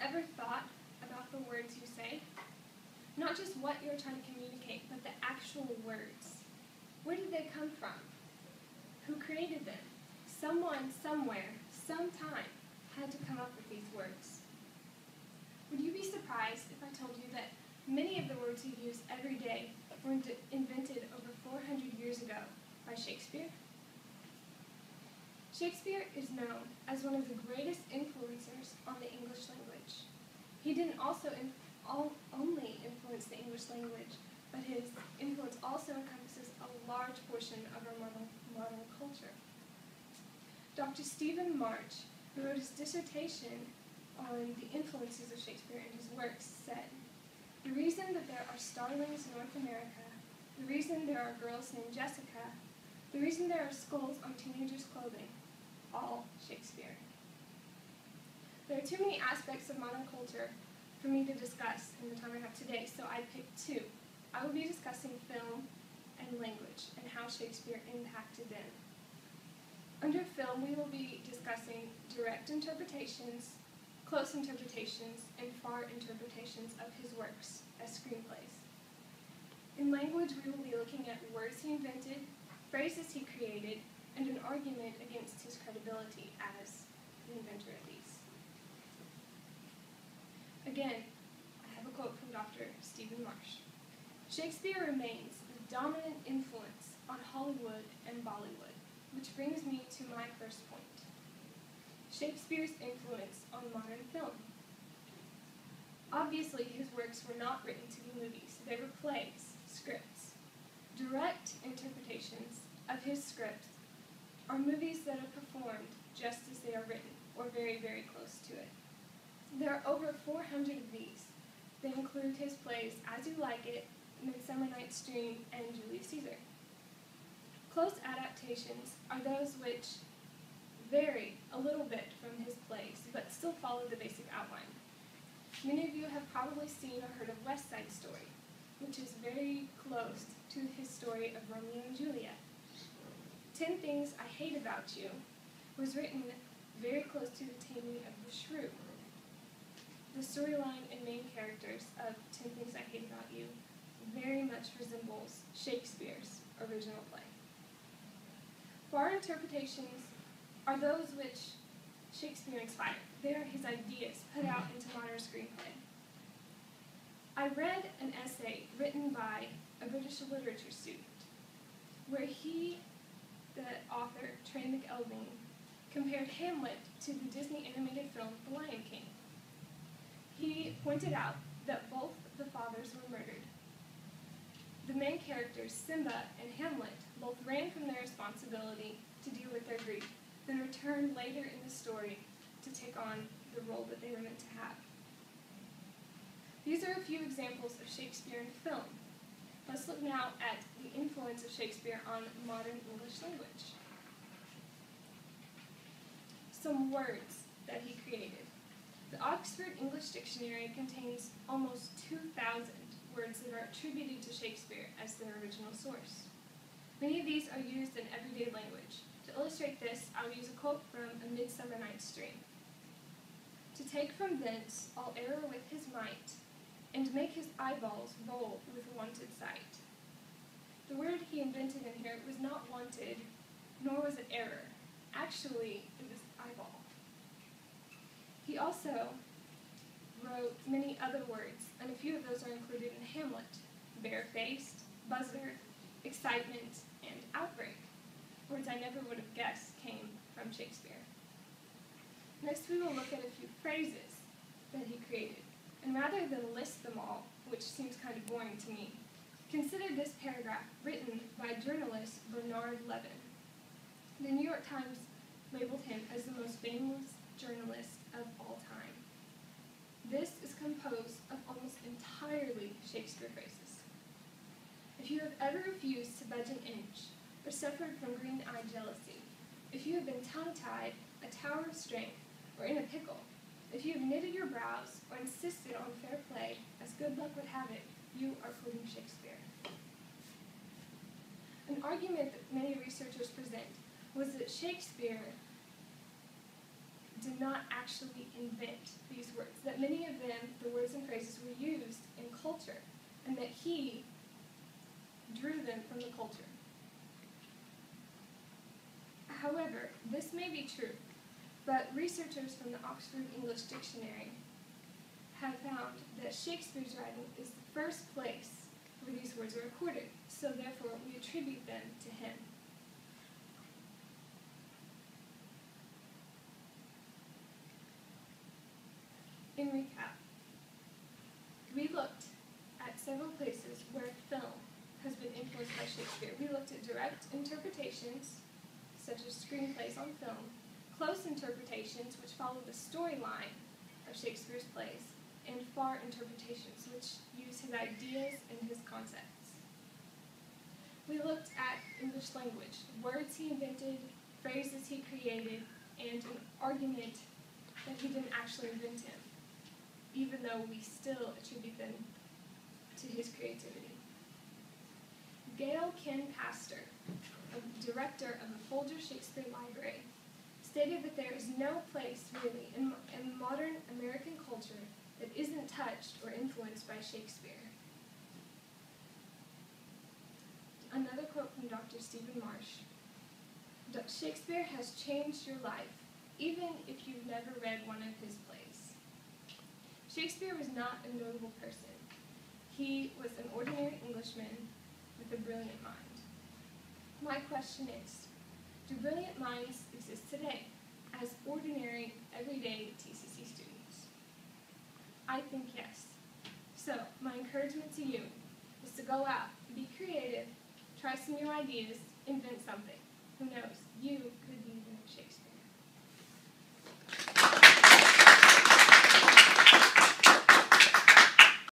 ever thought about the words you say? Not just what you're trying to communicate, but the actual words. Where did they come from? Who created them? Someone, somewhere, sometime had to come up with these words. Would you be surprised if I told you that many of the words we use every day were invented over 400 years ago by Shakespeare? Shakespeare is known as one of the greatest influencers on the English language. He didn't only influence the English language, but his influence also encompasses a large portion of our modern culture. Dr. Stephen March, who wrote his dissertation on the influences of Shakespeare in his works, said, "The reason that there are starlings in North America, the reason there are girls named Jessica, the reason there are skulls on teenagers' clothing, all Shakespeare." There are too many aspects of modern culture for me to discuss in the time I have today, so I picked two. I will be discussing film and language and how Shakespeare impacted them. Under film, we will be discussing direct interpretations, close interpretations, and far interpretations of his works as screenplays. In language, we will be looking at words he invented, phrases he created, and an argument against his credibility as the inventor of these. Again, I have a quote from Dr. Stephen Marsh. "Shakespeare remains the dominant influence on Hollywood and Bollywood, which brings me to my first point. Shakespeare's influence on modern film. Obviously, his works were not written to be movies. They were plays, scripts. Direct interpretations of his scripts are movies that are performed just as they are written, or very, very close to it. There are over 400 of these. They include his plays As You Like It, Midsummer Night's Dream, and Julius Caesar. Close adaptations are those which vary a little bit from his plays, but still follow the basic outline. Many of you have probably seen or heard of West Side Story, which is very close to his story of Romeo and Juliet. 10 Things I Hate About You was written very close to the Taming of the Shrew. The storyline and main characters of 10 Things I Hate About You very much resembles Shakespeare's original play. Far interpretations are those which Shakespeare inspired. They are his ideas put out into modern screenplay. I read an essay written by a British literature student where he, the author, Trey McElveen, compared Hamlet to the Disney animated film The Lion King. He pointed out that both the fathers were murdered. The main characters, Simba and Hamlet, both ran from their responsibility to deal with their grief, then returned later in the story to take on the role that they were meant to have. These are a few examples of Shakespeare in film. Let's look now at the influence of Shakespeare on modern English language. Some words that he created. The Oxford English Dictionary contains almost 2,000 words that are attributed to Shakespeare as their original source. Many of these are used in everyday language. To illustrate this, I'll use a quote from A Midsummer Night's Dream. "To take from thence all error with his might, and make his eyeballs roll with wonted sight." The word he invented in here was not wanted, nor was it error. Actually, it was eyeball. He also wrote many other words, and a few of those are included in Hamlet: barefaced, buzzard, excitement, and outbreak. Words I never would have guessed came from Shakespeare. Next, we will look at a few phrases that he created. And rather than list them all, which seems kind of boring to me, consider this paragraph written by journalist Bernard Levin. The New York Times labeled him as the most famous journalist of all time. This is composed of almost entirely Shakespeare phrases. "If you have ever refused to budge an inch, or suffered from green-eyed jealousy, if you have been tongue-tied, a tower of strength, or in a pickle, if you have knitted your brows, or insisted on fair play, as good luck would have it, you are quoting Shakespeare." An argument that many researchers present was that Shakespeare did not actually invent these words, that many of them, the words and phrases, were used in culture, and that he drew them from the culture. However, this may be true, but researchers from the Oxford English Dictionary have found that Shakespeare's writing is the first place where these words are recorded, so therefore we attribute them to him. In recap, we looked at several places where film has been influenced by Shakespeare. We looked at direct interpretations, such as screenplays on film, close interpretations, which follow the storyline of Shakespeare's plays, and far interpretations, which use his ideas and his concepts. We looked at English language, words he invented, phrases he created, and an argument that he didn't actually invent him, even though we still attribute them to his creativity. Gail Ken Pastor, a director of the Folger Shakespeare Library, stated that there is no place, really, in modern American culture that isn't touched or influenced by Shakespeare. Another quote from Dr. Stephen Marsh: "Shakespeare has changed your life, even if you've never read one of his plays." Shakespeare was not a notable person. He was an ordinary Englishman with a brilliant mind. My question is, do brilliant minds exist today as ordinary, everyday TCC students? I think yes. So, my encouragement to you is to go out, be creative, try some new ideas, invent something. Who knows? You